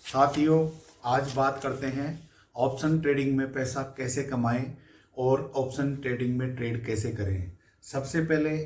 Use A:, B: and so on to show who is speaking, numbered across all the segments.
A: साथियों, आज बात करते हैं ऑप्शन ट्रेडिंग में पैसा कैसे कमाएं और ऑप्शन ट्रेडिंग में ट्रेड कैसे करें। सबसे पहले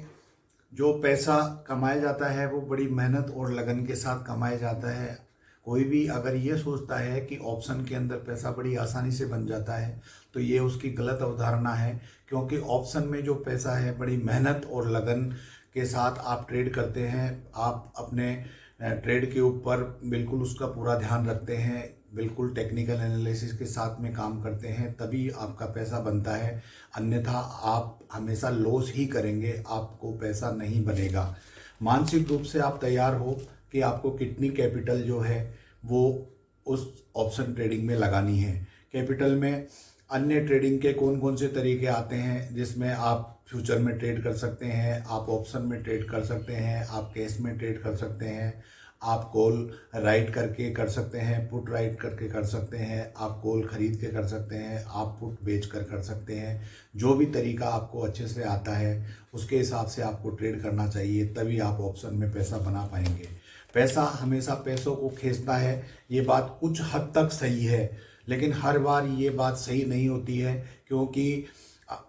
A: जो पैसा कमाया जाता है वो बड़ी मेहनत और लगन के साथ कमाया जाता है। कोई भी अगर ये सोचता है कि ऑप्शन के अंदर पैसा बड़ी आसानी से बन जाता है तो ये उसकी गलत अवधारणा है, क्योंकि ऑप्शन में जो पैसा है बड़ी मेहनत और लगन के साथ आप ट्रेड करते हैं। आप अपने ट्रेड के ऊपर बिल्कुल उसका पूरा ध्यान रखते हैं, बिल्कुल टेक्निकल एनालिसिस के साथ में काम करते हैं, तभी आपका पैसा बनता है। अन्यथा आप हमेशा लॉस ही करेंगे, आपको पैसा नहीं बनेगा। मानसिक रूप से आप तैयार हो कि आपको कितनी कैपिटल जो है वो उस ऑप्शन ट्रेडिंग में लगानी है। कैपिटल में अन्य ट्रेडिंग के कौन कौन से तरीके आते हैं, जिसमें आप फ्यूचर में ट्रेड कर सकते हैं, आप ऑप्शन में ट्रेड कर सकते हैं, आप कैश में ट्रेड कर सकते हैं, आप कॉल राइट करके कर सकते हैं, पुट राइट करके कर सकते हैं, आप कॉल खरीद के कर सकते हैं, आप पुट बेच कर सकते हैं। जो भी तरीका आपको अच्छे से आता है उसके हिसाब से आपको ट्रेड करना चाहिए, तभी आप ऑप्शन में पैसा बना पाएंगे। पैसा हमेशा पैसों को खींचता है, ये बात कुछ हद तक सही है, लेकिन हर बार ये बात सही नहीं होती है। क्योंकि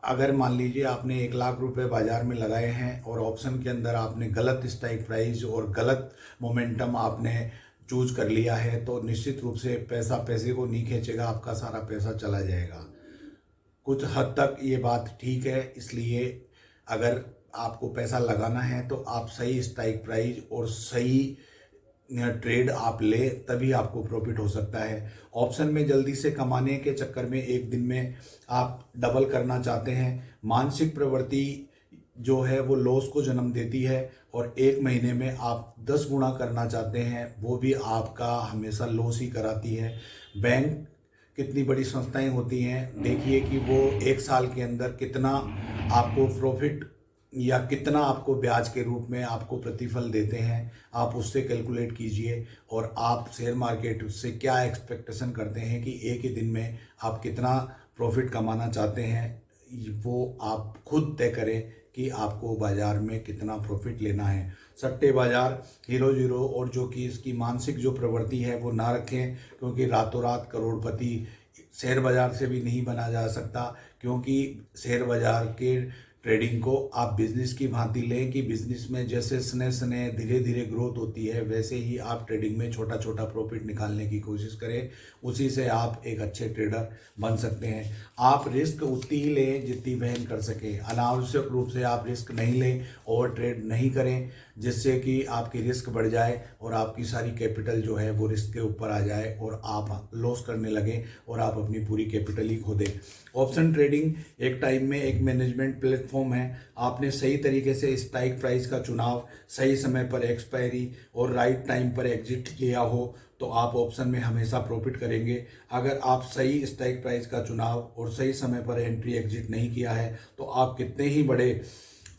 A: अगर मान लीजिए आपने 1 लाख रुपए बाजार में लगाए हैं और ऑप्शन के अंदर आपने गलत स्ट्राइक प्राइस और गलत मोमेंटम आपने चूज कर लिया है, तो निश्चित रूप से पैसा पैसे को नहीं खींचेगा, आपका सारा पैसा चला जाएगा। कुछ हद तक ये बात ठीक है, इसलिए अगर आपको पैसा लगाना है तो आप सही स्ट्राइक प्राइस और सही ट्रेड आप ले, तभी आपको प्रॉफिट हो सकता है। ऑप्शन में जल्दी से कमाने के चक्कर में एक दिन में आप डबल करना चाहते हैं, मानसिक प्रवृत्ति जो है वो लॉस को जन्म देती है, और एक महीने में आप 10 गुना करना चाहते हैं, वो भी आपका हमेशा लॉस ही कराती है। बैंक कितनी बड़ी संस्थाएं होती हैं, देखिए कि वो एक साल के अंदर कितना आपको प्रॉफिट या कितना आपको ब्याज के रूप में आपको प्रतिफल देते हैं, आप उससे कैलकुलेट कीजिए। और आप शेयर मार्केट से क्या एक्सपेक्टेशन करते हैं कि एक ही दिन में आप कितना प्रॉफिट कमाना चाहते हैं, वो आप खुद तय करें कि आपको बाजार में कितना प्रॉफिट लेना है। सट्टे बाजार, हीरो जीरो और जो कि इसकी मानसिक जो प्रवृत्ति है वो ना रखें, क्योंकि रातों रात करोड़पति शेयर बाजार से भी नहीं बना जा सकता। क्योंकि शेयर बाजार के ट्रेडिंग को आप बिजनेस की भांति लें कि बिजनेस में जैसे स्ने स्ने धीरे धीरे ग्रोथ होती है, वैसे ही आप ट्रेडिंग में छोटा छोटा प्रॉफिट निकालने की कोशिश करें, उसी से आप एक अच्छे ट्रेडर बन सकते हैं। आप रिस्क उतनी ही लें जितनी वहन कर सकें, अनावश्यक रूप से आप रिस्क नहीं लें, ओवर ट्रेड नहीं करें, जिससे कि आपकी रिस्क बढ़ जाए और आपकी सारी कैपिटल जो है वो रिस्क के ऊपर आ जाए और आप लॉस करने लगें और आप अपनी पूरी कैपिटल ही खो दें। ऑप्शन ट्रेडिंग एक टाइम में एक मैनेजमेंट प्लेटफॉर्म है। आपने सही तरीके से स्ट्राइक प्राइस का चुनाव, सही समय पर एक्सपायरी और राइट टाइम पर एग्जिट किया हो तो आप ऑप्शन में हमेशा प्रॉफिट करेंगे। अगर आप सही स्ट्राइक प्राइस का चुनाव और सही समय पर एंट्री एग्जिट नहीं किया है तो आप कितने ही बड़े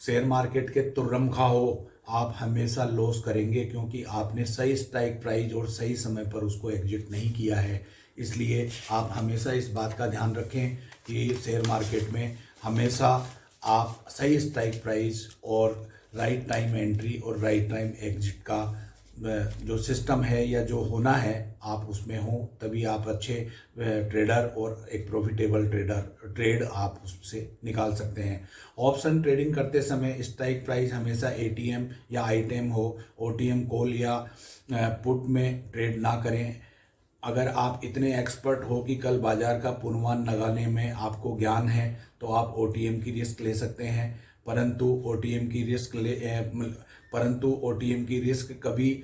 A: शेयर मार्केट के तुर्रमखा हो, आप हमेशा लॉस करेंगे, क्योंकि आपने सही स्ट्राइक प्राइस और सही समय पर उसको एग्जिट नहीं किया है। इसलिए आप हमेशा इस बात का ध्यान रखें कि शेयर मार्केट में हमेशा आप सही स्ट्राइक प्राइस और राइट टाइम एंट्री और राइट टाइम एग्जिट का जो सिस्टम है या जो होना है आप उसमें हो, तभी आप अच्छे ट्रेडर और एक प्रॉफिटेबल ट्रेड आप उससे निकाल सकते हैं। ऑप्शन ट्रेडिंग करते समय स्ट्राइक प्राइस हमेशा एटीएम या आईटीएम हो, ओटीएम कॉल या पुट में ट्रेड ना करें। अगर आप इतने एक्सपर्ट हो कि कल बाजार का पूर्वानुमान लगाने में आपको ज्ञान है तो आप ओटीएम की रिस्क ले सकते हैं, परंतु ओटीएम की रिस्क कभी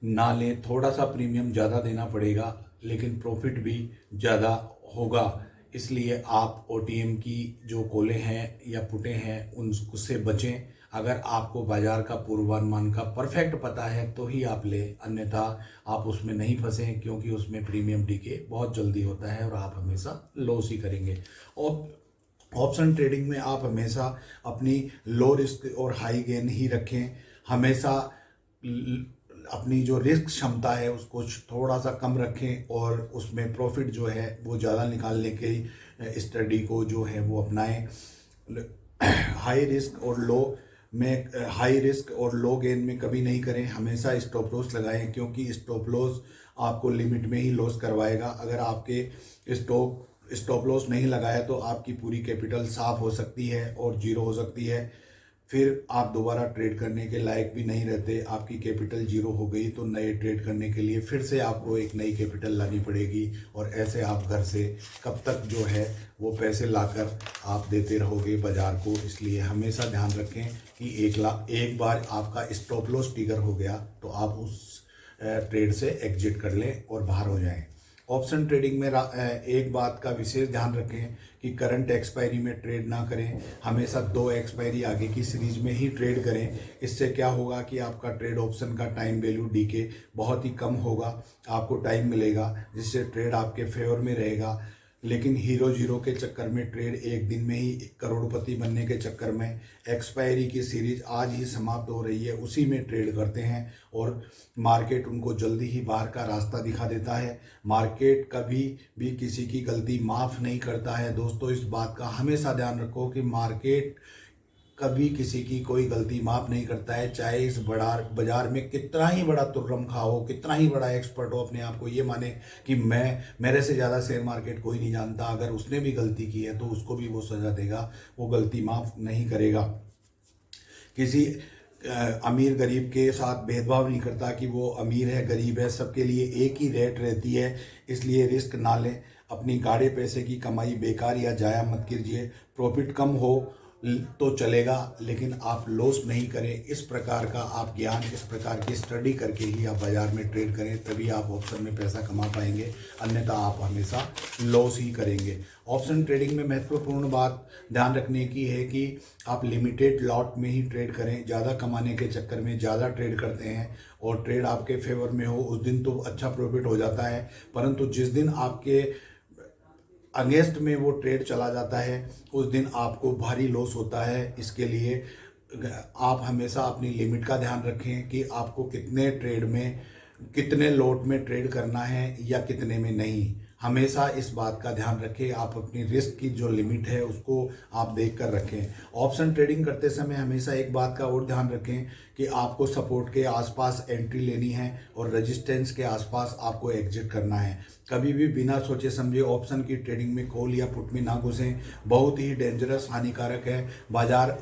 A: ना लें। थोड़ा सा प्रीमियम ज़्यादा देना पड़ेगा लेकिन प्रॉफिट भी ज़्यादा होगा, इसलिए आप ओटीएम की जो कॉलें हैं या पुटें हैं उससे बचें। अगर आपको बाजार का पूर्वानुमान का परफेक्ट पता है तो ही आप लें, अन्यथा आप उसमें नहीं फंसें, क्योंकि उसमें प्रीमियम डीके बहुत जल्दी होता है और आप हमेशा लॉस ही करेंगे। और ऑप्शन ट्रेडिंग में आप हमेशा अपनी लो रिस्क और हाई गेन ही रखें। हमेशा अपनी जो रिस्क क्षमता है उसको थोड़ा सा कम रखें और उसमें प्रॉफिट जो है वो ज़्यादा निकालने की स्ट्रेटजी को जो है वो अपनाएं। हाई रिस्क और लो गेन में कभी नहीं करें, हमेशा स्टॉप लॉस लगाएं, क्योंकि स्टॉप लॉस आपको लिमिट में ही लॉस करवाएगा। अगर आपके स्टॉप लॉस नहीं लगाया तो आपकी पूरी कैपिटल साफ हो सकती है और जीरो हो सकती है। फिर आप दोबारा ट्रेड करने के लायक भी नहीं रहते। आपकी कैपिटल जीरो हो गई तो नए ट्रेड करने के लिए फिर से आपको एक नई कैपिटल लानी पड़ेगी, और ऐसे आप घर से कब तक जो है वो पैसे लाकर आप देते रहोगे बाज़ार को। इसलिए हमेशा ध्यान रखें कि एक बार आपका स्टॉप लॉस ट्रिगर हो गया तो आप उस ट्रेड से एग्जिट कर लें और बाहर हो जाएं। ऑप्शन ट्रेडिंग में एक बात का विशेष ध्यान रखें कि करंट एक्सपायरी में ट्रेड ना करें। हमेशा 2 एक्सपायरी आगे की सीरीज में ही ट्रेड करें। इससे क्या होगा कि आपका ट्रेड ऑप्शन का टाइम वैल्यू डीके बहुत ही कम होगा, आपको टाइम मिलेगा जिससे ट्रेड आपके फेवर में रहेगा। लेकिन हीरो जीरो के चक्कर में ट्रेड एक दिन में ही करोड़पति बनने के चक्कर में एक्सपायरी की सीरीज आज ही समाप्त हो रही है उसी में ट्रेड करते हैं और मार्केट उनको जल्दी ही बाहर का रास्ता दिखा देता है। मार्केट कभी भी किसी की गलती माफ़ नहीं करता है। दोस्तों, इस बात का हमेशा ध्यान रखो कि मार्केट कभी किसी की कोई गलती माफ़ नहीं करता है। चाहे इस बाजार में कितना ही बड़ा तुर्रम खा हो, कितना ही बड़ा एक्सपर्ट हो, अपने आप को ये माने कि मेरे से ज़्यादा शेयर मार्केट कोई नहीं जानता, अगर उसने भी गलती की है तो उसको भी वो सज़ा देगा, वो गलती माफ़ नहीं करेगा। किसी अमीर गरीब के साथ भेदभाव नहीं करता कि वो अमीर है गरीब है, सबके लिए एक ही रेट रहती है। इसलिए रिस्क ना लें। अपनी गाढ़े पैसे की कमाई बेकार या जाया मत कीजिए। प्रॉफिट कम हो तो चलेगा लेकिन आप लॉस नहीं करें। इस प्रकार का आप ज्ञान, इस प्रकार की स्टडी करके ही आप बाज़ार में ट्रेड करें, तभी आप ऑप्शन में पैसा कमा पाएंगे, अन्यथा आप हमेशा लॉस ही करेंगे। ऑप्शन ट्रेडिंग में महत्वपूर्ण बात ध्यान रखने की है कि आप लिमिटेड लॉट में ही ट्रेड करें। ज़्यादा कमाने के चक्कर में ज़्यादा ट्रेड करते हैं और ट्रेड आपके फेवर में हो उस दिन तो अच्छा प्रॉफिट हो जाता है, परंतु जिस दिन आपके अगेंस्ट में वो ट्रेड चला जाता है उस दिन आपको भारी लॉस होता है। इसके लिए आप हमेशा अपनी लिमिट का ध्यान रखें कि आपको कितने ट्रेड में, कितने लॉट में ट्रेड करना है या कितने में नहीं। हमेशा इस बात का ध्यान रखें। आप अपनी रिस्क की जो लिमिट है उसको आप देख कर रखें। ऑप्शन ट्रेडिंग करते समय हमेशा एक बात का और ध्यान रखें कि आपको सपोर्ट के आसपास एंट्री लेनी है और रेजिस्टेंस के आसपास आपको एग्जिट करना है। कभी भी बिना सोचे समझे ऑप्शन की ट्रेडिंग में कॉल या पुट में ना घुसें। बहुत ही डेंजरस, हानिकारक है। बाजार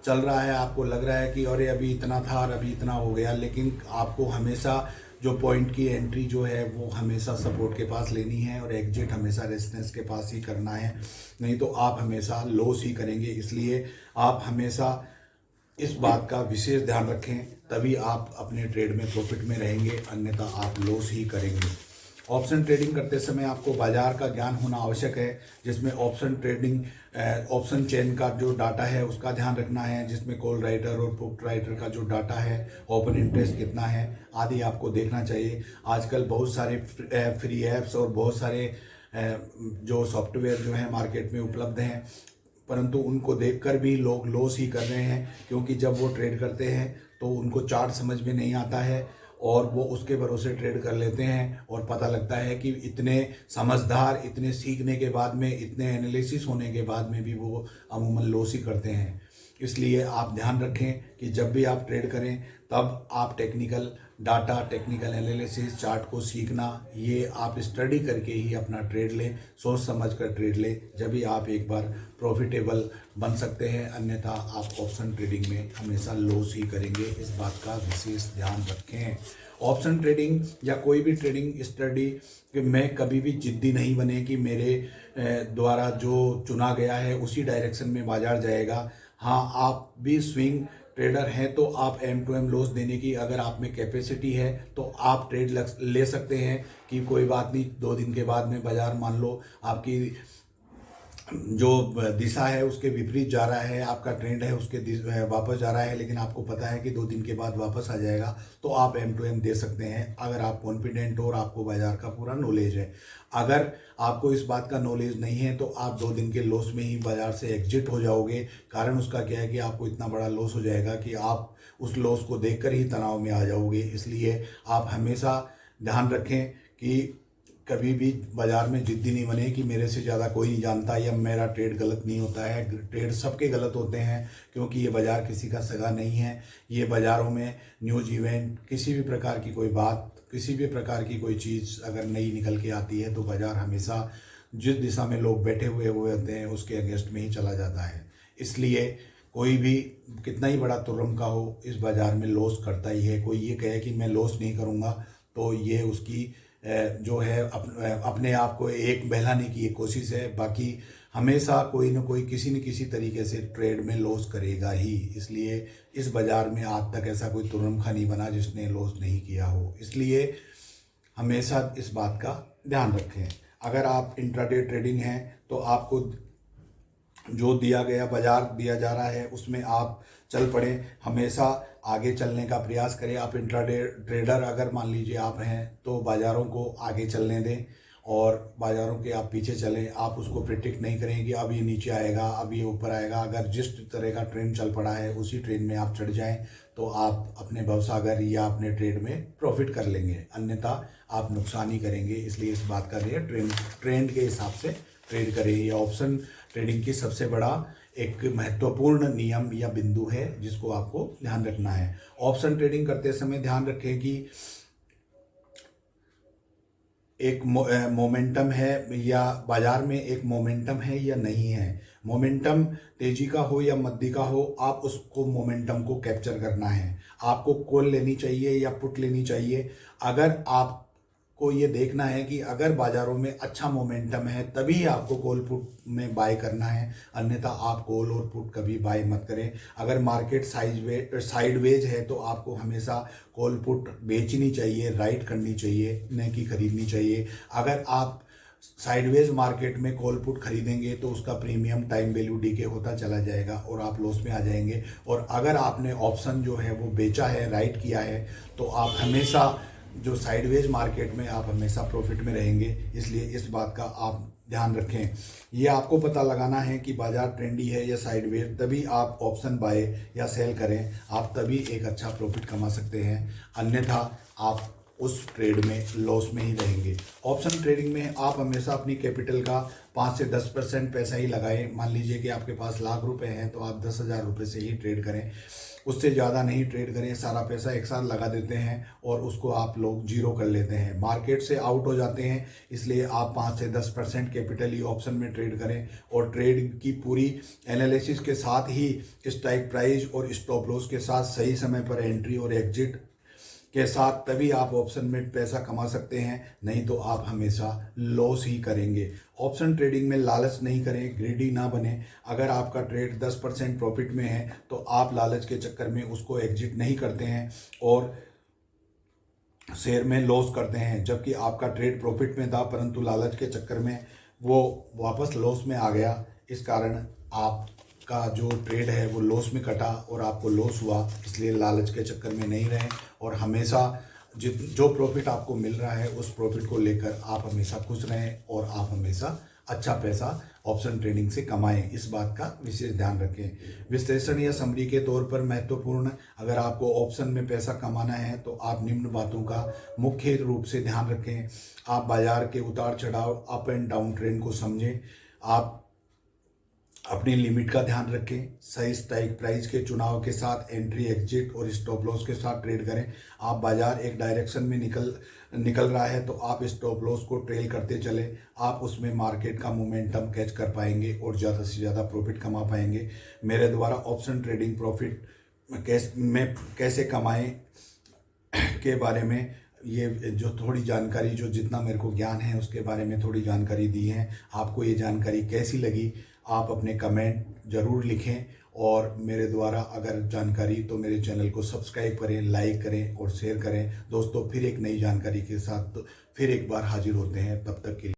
A: चल रहा है, आपको लग रहा है कि अरे अभी इतना था और अभी इतना हो गया, लेकिन आपको हमेशा जो पॉइंट की एंट्री जो है वो हमेशा सपोर्ट के पास लेनी है और एग्जिट हमेशा रेजिस्टेंस के पास ही करना है, नहीं तो आप हमेशा लॉस ही करेंगे। इसलिए आप हमेशा इस बात का विशेष ध्यान रखें, तभी आप अपने ट्रेड में प्रॉफिट में रहेंगे, अन्यथा आप लॉस ही करेंगे। ऑप्शन ट्रेडिंग करते समय आपको बाजार का ज्ञान होना आवश्यक है, जिसमें ऑप्शन चेन का जो डाटा है उसका ध्यान रखना है, जिसमें कॉल राइटर और पुट राइटर का जो डाटा है, ओपन इंटरेस्ट कितना है आदि आपको देखना चाहिए। आजकल बहुत सारे फ्री ऐप्स और बहुत सारे जो सॉफ्टवेयर जो है मार्केट में उपलब्ध हैं, परंतु उनको देखकर भी लोग लॉस ही कर रहे हैं, क्योंकि जब वो ट्रेड करते हैं तो उनको चार्ट समझ में नहीं आता है और वो उसके भरोसे ट्रेड कर लेते हैं और पता लगता है कि इतने समझदार, इतने सीखने के बाद में, इतने एनालिसिस होने के बाद में भी वो अमूमन लॉस ही करते हैं। इसलिए आप ध्यान रखें कि जब भी आप ट्रेड करें तब आप technical data, technical analysis, chart को सीखना, ये आप स्टडी करके ही अपना ट्रेड लें, सोच समझ कर ट्रेड लें, जब भी आप एक बार प्रॉफिटेबल बन सकते हैं, अन्यथा आप ऑप्शन ट्रेडिंग में हमेशा लॉस ही करेंगे। इस बात का विशेष ध्यान रखें। ऑप्शन ट्रेडिंग या कोई भी ट्रेडिंग स्टडी में कभी भी जिद्दी नहीं बने कि मेरे द्वारा जो चुना गया है उसी डायरेक्शन में बाजार जाएगा। हाँ, आप भी स्विंग ट्रेडर हैं तो आप एम टू एम लॉस देने की अगर आप में कैपेसिटी है तो आप ट्रेड ले सकते हैं कि कोई बात नहीं, 2 दिन के बाद में बाजार मान लो आपकी जो दिशा है उसके विपरीत जा रहा है, आपका ट्रेंड है उसके वापस जा रहा है, लेकिन आपको पता है कि 2 दिन के बाद वापस आ जाएगा, तो आप एम टू एम दे सकते हैं अगर आप कॉन्फिडेंट हो और आपको बाजार का पूरा नॉलेज है। अगर आपको इस बात का नॉलेज नहीं है तो आप 2 दिन के लॉस में ही बाजार से एग्जिट हो जाओगे। कारण उसका क्या है कि आपको इतना बड़ा लॉस हो जाएगा कि आप उस लॉस को देखकर ही तनाव में आ जाओगे। इसलिए आप हमेशा ध्यान रखें कि कभी भी बाज़ार में जिद्दी नहीं बने कि मेरे से ज़्यादा कोई नहीं जानता या मेरा ट्रेड गलत नहीं होता है। ट्रेड सबके गलत होते हैं, क्योंकि ये बाज़ार किसी का सगा नहीं है। ये बाज़ारों में न्यूज़ इवेंट, किसी भी प्रकार की कोई बात, किसी भी प्रकार की कोई चीज़ अगर नई निकल के आती है तो बाज़ार हमेशा जिस दिशा में लोग बैठे हुए होते हैं उसके अगेंस्ट में ही चला जाता है। इसलिए कोई भी कितना ही बड़ा तुर्रम का हो, इस बाज़ार में लॉस करता ही है। कोई ये कहे कि मैं लॉस नहीं करूँगा तो ये उसकी जो है अपने आप को एक बहलाने की एक कोशिश है। बाकी हमेशा कोई ना कोई किसी न किसी तरीके से ट्रेड में लॉस करेगा ही। इसलिए इस बाज़ार में आज तक ऐसा कोई तुर्रम खा नहीं बना जिसने लॉस नहीं किया हो। इसलिए हमेशा इस बात का ध्यान रखें। अगर आप इंट्राडे ट्रेडिंग हैं तो आपको जो दिया गया बाजार दिया जा रहा है उसमें आप चल पड़े, हमेशा आगे चलने का प्रयास करें। आप इंट्राडे ट्रेडर अगर मान लीजिए आप हैं तो बाज़ारों को आगे चलने दें और बाज़ारों के आप पीछे चलें। आप उसको प्रिडिक्ट नहीं करें कि अब ये नीचे आएगा, अब ये ऊपर आएगा। अगर जिस तरह का ट्रेंड चल पड़ा है उसी ट्रेंड में आप चढ़ जाएं तो आप अपने भवसागर या अपने ट्रेड में प्रॉफिट कर लेंगे, अन्यथा आप नुकसान ही करेंगे। इसलिए इस बात का ट्रेंड के हिसाब से ट्रेड करें। ये ऑप्शन ट्रेडिंग की सबसे बड़ा एक महत्वपूर्ण नियम या बिंदु है जिसको आपको ध्यान रखना है। ऑप्शन ट्रेडिंग करते समय ध्यान रखें कि एक मोमेंटम है या बाजार में एक मोमेंटम है या नहीं है। मोमेंटम तेजी का हो या मंदी का हो, आप उसको मोमेंटम को कैप्चर करना है। आपको कॉल लेनी चाहिए या पुट लेनी चाहिए। अगर आपको ये देखना है कि अगर बाजारों में अच्छा मोमेंटम है तभी आपको कॉल पुट में बाय करना है, अन्यथा आप कॉल और पुट कभी बाय मत करें। अगर मार्केट साइडवेज है तो आपको हमेशा कॉल पुट बेचनी चाहिए, राइट करनी चाहिए, न कि खरीदनी चाहिए। अगर आप साइडवेज मार्केट में कॉल पुट खरीदेंगे तो उसका प्रीमियम टाइम वैल्यू डीके होता चला जाएगा और आप लॉस में आ जाएंगे। और अगर आपने ऑप्शन जो है वो बेचा है, राइट किया है, तो आप हमेशा जो साइडवेज मार्केट में आप हमेशा प्रॉफिट में रहेंगे। इसलिए इस बात का आप ध्यान रखें। ये आपको पता लगाना है कि बाजार ट्रेंडी है या साइडवेज, तभी आप ऑप्शन बाय या सेल करें। आप तभी एक अच्छा प्रॉफिट कमा सकते हैं, अन्यथा आप उस ट्रेड में लॉस में ही रहेंगे। ऑप्शन ट्रेडिंग में आप हमेशा अपनी कैपिटल का 5 से 10% पैसा ही लगाएं। मान लीजिए कि आपके पास लाख रुपए हैं तो आप 10,000 रुपये से ही ट्रेड करें, उससे ज़्यादा नहीं ट्रेड करें। सारा पैसा एक साथ लगा देते हैं और उसको आप लोग जीरो कर लेते हैं, मार्केट से आउट हो जाते हैं। इसलिए आप 5 से 10% कैपिटल ही ऑप्शन में ट्रेड करें और ट्रेड की पूरी एनालिसिस के साथ ही स्ट्राइक प्राइस और स्टॉप लॉस के साथ सही समय पर एंट्री और एग्जिट के साथ तभी आप ऑप्शन में पैसा कमा सकते हैं, नहीं तो आप हमेशा लॉस ही करेंगे। ऑप्शन ट्रेडिंग में लालच नहीं करें, ग्रीडी ना बने। अगर आपका ट्रेड 10% प्रॉफिट में है तो आप लालच के चक्कर में उसको एग्जिट नहीं करते हैं और शेयर में लॉस करते हैं, जबकि आपका ट्रेड प्रॉफिट में था परंतु लालच के चक्कर में वो वापस लॉस में आ गया। इस कारण आपका जो ट्रेड है वो लॉस में कटा और आपको लॉस हुआ। इसलिए लालच के चक्कर में नहीं रहें और हमेशा जो प्रॉफिट आपको मिल रहा है उस प्रॉफिट को लेकर आप हमेशा खुश रहें और आप हमेशा अच्छा पैसा ऑप्शन ट्रेडिंग से कमाएं। इस बात का विशेष ध्यान रखें। विश्लेषण या समरी के तौर पर महत्वपूर्ण, अगर आपको ऑप्शन में पैसा कमाना है तो आप निम्न बातों का मुख्य रूप से ध्यान रखें। आप बाजार के उतार चढ़ाव, अप एंड डाउन ट्रेंड को समझें। आप अपनी लिमिट का ध्यान रखें। सही स्ट्राइक प्राइस के चुनाव के साथ एंट्री, एग्जिट और स्टॉप लॉस के साथ ट्रेड करें। आप बाजार एक डायरेक्शन में निकल रहा है तो आप स्टॉप लॉस को ट्रेल करते चले। आप उसमें मार्केट का मोमेंटम कैच कर पाएंगे और ज़्यादा से ज़्यादा प्रॉफिट कमा पाएंगे। मेरे द्वारा ऑप्शन ट्रेडिंग प्रॉफिट कैसे कमाएं के बारे में ये जो थोड़ी जानकारी, जो जितना मेरे को ज्ञान है उसके बारे में थोड़ी जानकारी दी है। आपको ये जानकारी कैसी लगी आप अपने कमेंट ज़रूर लिखें और मेरे द्वारा अगर जानकारी तो मेरे चैनल को सब्सक्राइब करें, लाइक करें और शेयर करें। दोस्तों फिर एक नई जानकारी के साथ फिर एक बार हाजिर होते हैं, तब तक के लिए।